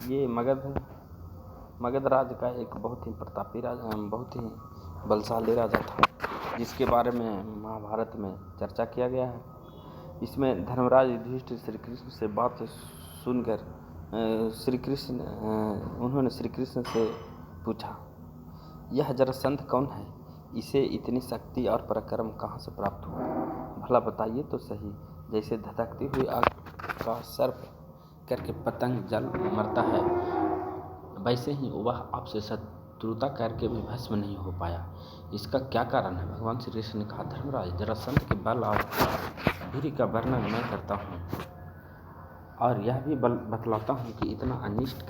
ये मगध राज्य का एक बहुत ही प्रतापी राजा, बहुत ही बलशाली राजा था, जिसके बारे में महाभारत में चर्चा किया गया है। इसमें धर्मराज युधिष्ठिर श्री कृष्ण से बात सुनकर उन्होंने श्री कृष्ण से पूछा, यह जरासंध कौन है? इसे इतनी शक्ति और पराक्रम कहाँ से प्राप्त हुआ? भला बताइए तो सही। जैसे धधकती हुई आग का सर्प करके पतंग जल मरता है, वैसे ही वह आपसे शत्रुता करके भी भस्म नहीं हो पाया। इसका क्या कारण है? भगवान श्री कृष्ण ने कहा, धर्मराज, जरासंध के बल और वीर्य का वर्णन मैं करता हूँ और यह भी बतलाता हूँ कि इतना अनिष्ट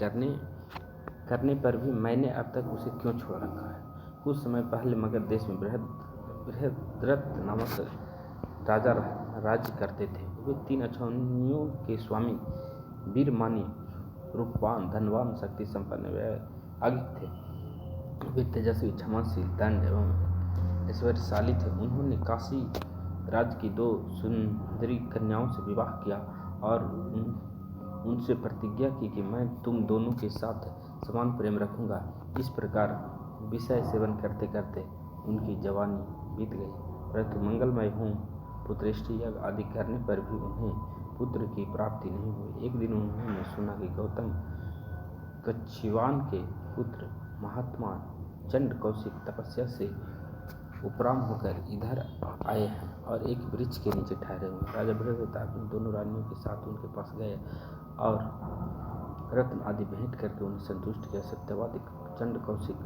करने पर भी मैंने अब तक उसे क्यों छोड़ रखा है। कुछ समय पहले मगध देश में बृहद्रथ नामक राजा राज्य करते थे। वे 3 अक्षौहिणियों के स्वामी, वीरमानी, रूपवान, धनवान, शक्ति संपन्न वैयागिक थे। वे तेजस्वी, क्षमाशील, दंड एवं ऐश्वर्यशाली थे। उन्होंने काशी राज्य की 2 सुंदरी कन्याओं से विवाह किया और उनसे प्रतिज्ञा की कि मैं तुम दोनों के साथ समान प्रेम रखूंगा। इस प्रकार विषय सेवन करते करते उनकी जवानी बीत गई, परंतु मंगलमय होम, पुत्रेष्टि यज्ञ आदि करने पर भी उन्हें पुत्र की प्राप्ति नहीं हुई। एक दिन उन्होंने सुना कि गौतम कच्छिवान के पुत्र महात्मा चंड कौशिक तपस्या से उपराम होकर इधर आए हैं और एक वृक्ष के नीचे ठहरे हुए। राजा बृहद्रथ अपनी दोनों रानियों के साथ उनके पास गए और रत्न आदि भेंट करके उन्हें संतुष्ट किया। सत्यवादी चंड कौशिक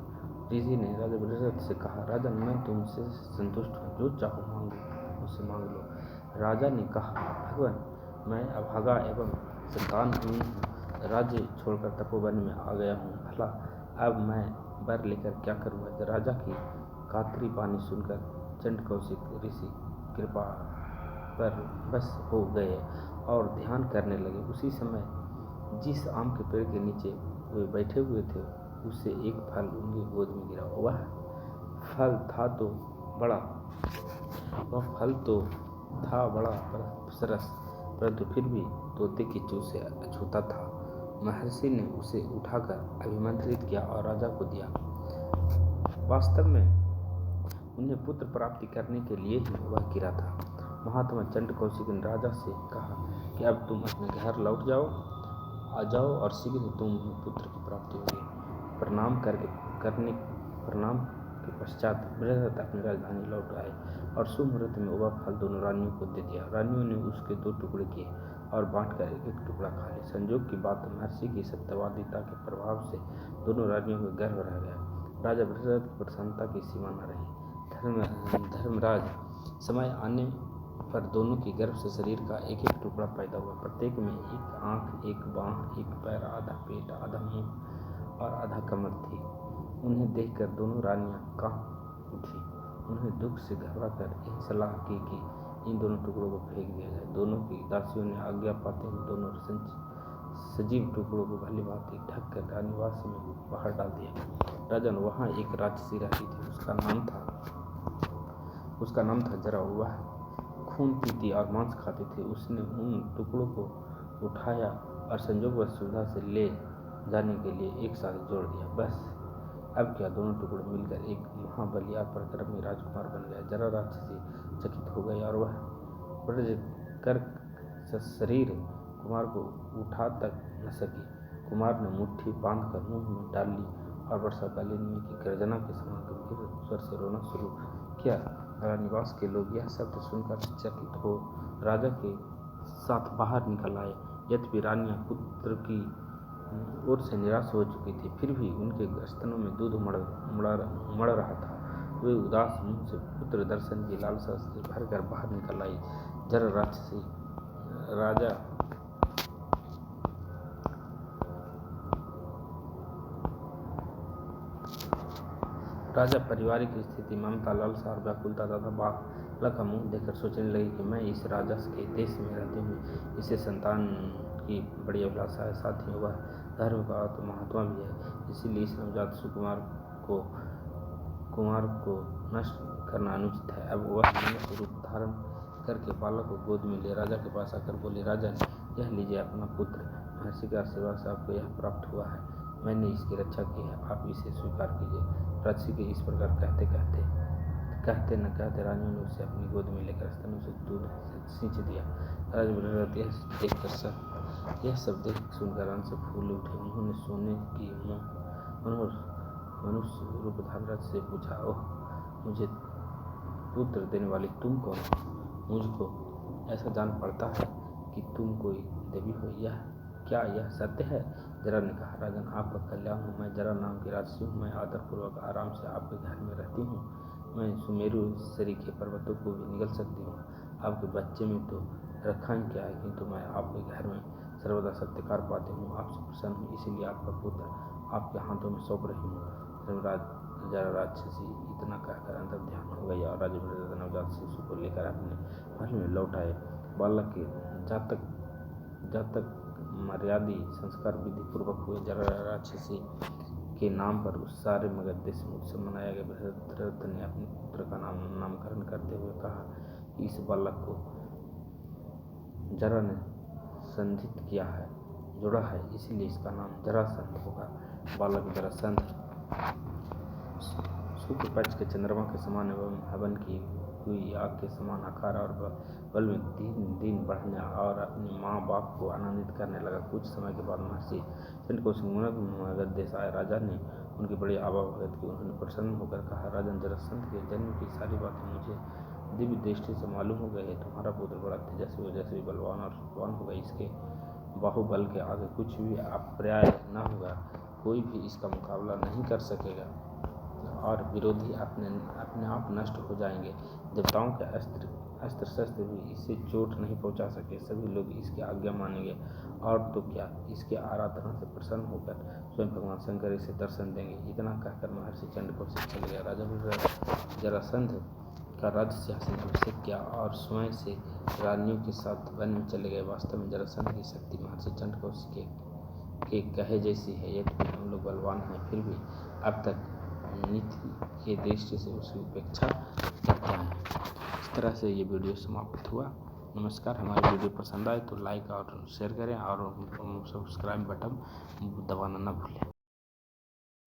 ऋषि ने राजा बृहद्रथ से कहा, राजन, मैं तुमसे संतुष्ट हूँ, जो चाहो मुझसे मांग लो। राजा ने कहा, भगवान, मैं अभागा एवं संतानहीन हूँ, राज्य छोड़कर तपोवन में आ गया हूँ। भला अब मैं वर लेकर क्या करूँगा? राजा की कातरी वाणी सुनकर चंड कौशिक ऋषि कृपा पर बस हो गए और ध्यान करने लगे। उसी समय जिस आम के पेड़ के नीचे वे बैठे हुए थे, उससे एक फल उनकी गोद में गिरा। वह फल था बड़ा सरस, परंतु फिर भी तोते की चोंच से अछूता था। महर्षि ने उसे उठाकर अभिमंत्रित किया और राजा को दिया। वास्तव में उन्हें पुत्र प्राप्ति करने के लिए ही वह गिरा था। महात्मा चंड कौशिक ने राजा से कहा कि अब तुम अपने घर लौट आ जाओ और शीघ्र तुम्हें पुत्र की प्राप्ति होगी। प्रणाम के पश्चात बृहद्रथ अपनी राजधानी लौट आए और शुभ मुहूर्त में वह फल दोनों रानियों को दे दिया। रानियों ने उसके 2 टुकड़े किए और बांटकर एक टुकड़ा खा लिया। संयोग की बात, महर्षि की सत्यवादिता के प्रभाव से दोनों रानियों को गर्भ रह गया। राजा बृहद्रथ की प्रसन्नता की सीमा न रही। धर्मराज, समय आने पर दोनों के गर्भ से शरीर का एक टुकड़ा पैदा हुआ। प्रत्येक में 1 आंख, 1 बांह, 1 पैर, आधा पेट, आधा मुंह और आधा कमर थी। उन्हें देखकर दोनों रानियां कांप उठी। उन्हें दुख से घबराकर यही सलाह की कि इन दोनों टुकड़ों को फेंक दिया जाए। दोनों की दासियों ने आज्ञा पाते हुए दोनों सजीव टुकड़ों को भली भांति ढक कर राजनिवास में बाहर डाल दिया। राजन, वहाँ एक राक्षसी रहती थी। उसका नाम था जरा। वह खून पीती और मांस खाती थी। उसने उन टुकड़ों को उठाया और संयोगवश सुविधा से ले जाने के लिए एक साथ जोड़ दिया। बस अब क्या, दोनों टुकड़े मिलकर एक महाबली और पराक्रमी राजकुमार बन गया। जरा राक्षसी चकित हो गई और वह कर शरीर कुमार को उठा तक न सकी। कुमार ने मुट्ठी बांधकर मुंह में डाल ली और वर्षाकालीन में की गर्जना के समान गंभीर स्वर से रोना शुरू किया। राजनिवास के लोग यह शब्द सुनकर चकित हो राजा के साथ बाहर निकल आए। यद्यपि रानियां पुत्र की ओर से निराश हो चुकी थी, फिर भी उनके स्तनों में दूध उमड़ रहा था। वे उदास मुंह से पुत्र दर्शन की लालसा से भरकर बाहर निकल आई। जरा राक्षसी राजा पारिवारिक स्थिति, ममता, लालसा और व्याकुलता तथा बालक का मुंह देखकर सोचने लगी कि मैं इस राजा के देश में रहते हुए इसे संतान की बड़ी अभिलाषा है। साथ ही वह धर्म का तो महात्मा भी है, इसीलिए इस नवजात सुकुमार को नष्ट करना अनुचित है। अब वह मनुष्य रूप धारण करके बालक को गोद में ले राजा के पास आकर बोली, राजन, यह लीजिए अपना पुत्र। महर्षि के आशीर्वाद से आपको यह प्राप्त हुआ है। मैंने इसकी रक्षा की है, आप इसे स्वीकार कीजिए। राजसी के इस प्रकार कहते न कहते रानियों ने उसे अपनी गोद में लेकर स्तनों से दूध सींच दिया। राजा बृहद्रथ यह सब देख सुनकर आनंद से फूल उठे। उन्होंने सोने की मनुष्य रूप धारण रथ से पूछा, ओह, मुझे पुत्र देने वाली तुम कौन हो? मुझको ऐसा जान पड़ता है कि तुम कोई देवी हो। क्या यह सत्य है? जरा ने कहा, राजन, आपका कल्याण हो। मैं जरा नाम की राजसी हूँ। मैं आदरपूर्वक आराम से आपके घर में रहती हूँ। मैं सुमेरु सरीखे पर्वतों को भी निगल सकती हूँ। आपके बच्चे में तो रखा ही क्या है, किंतु मैं आपके घर में सर्वदा सत्कार पाती हूँ। आपसे प्रसन्न हूँ, इसीलिए आपका पुत्र आपके हाथों में सौंप रही हूँ। जरा राक्षसी इतना कहकर अंतर ध्यान हो गई और राजा बृहद्रथ नवजात शिशु को लेकर अपने महल में लौट आए। बालक के जातक मर्यादी संस्कार विधि पूर्वक हुए। जरा राक्षसी के नाम पर उस सारे मगध देश में उत्सव मनाया गया। बृहद्रथ ने अपने पुत्र का नामकरण करते हुए कहा, इस बालक को जरा ने संधित किया है, जोड़ा है, इसलिए इसका नाम जरासंध होगा। बालक जरासंध शुक्ल पक्ष के चंद्रमा के समान एवं हवन की हुई आग के समान आकार और बल में दिन बढ़ने और अपने माँ बाप को आनंदित करने लगा। कुछ समय के बाद महर्षि चंद्रकौशिक मगध देश आए। राजा ने उनकी बड़ी आभा भगत की। उन्होंने प्रसन्न होकर कहा, राजन, जरासंध के जन्म की सारी बातें मुझे दिव्य दृष्टि से मालूम हो गई है। तुम्हारा पुत्र बड़ा तेजस्वी, बलवान और रूपवान होगा। इसके बाहुबल के आगे कुछ भी अपर्याय न होगा। कोई भी इसका मुकाबला नहीं कर सकेगा और विरोधी अपने आप नष्ट हो जाएंगे। देवताओं के अस्त्र शस्त्र भी इसे चोट नहीं पहुंचा सके। सभी लोग इसकी आज्ञा मानेंगे और तो क्या, इसके आराधना से प्रसन्न होकर स्वयं भगवान शंकर इसे दर्शन देंगे। इतना कहकर महर्षि चंद्रकौशिक चले गया। राजा बृहद्रथ जरासंध का राज्य सिंहासन अभिषेक किया और स्वयं से रानियों के साथ वन में चले गए। वास्तव में जरासंध की शक्ति महर्षि चंद्रकौशिक के कहे जैसी है। यद्यपि हम लोग बलवान हैं, फिर भी अब तक नीति के दृष्टि से उसकी उपेक्षा करते हैं। इस तरह से ये वीडियो समाप्त हुआ। नमस्कार। हमारी वीडियो पसंद आए तो लाइक और शेयर करें और सब्सक्राइब बटन दबाना न भूलें।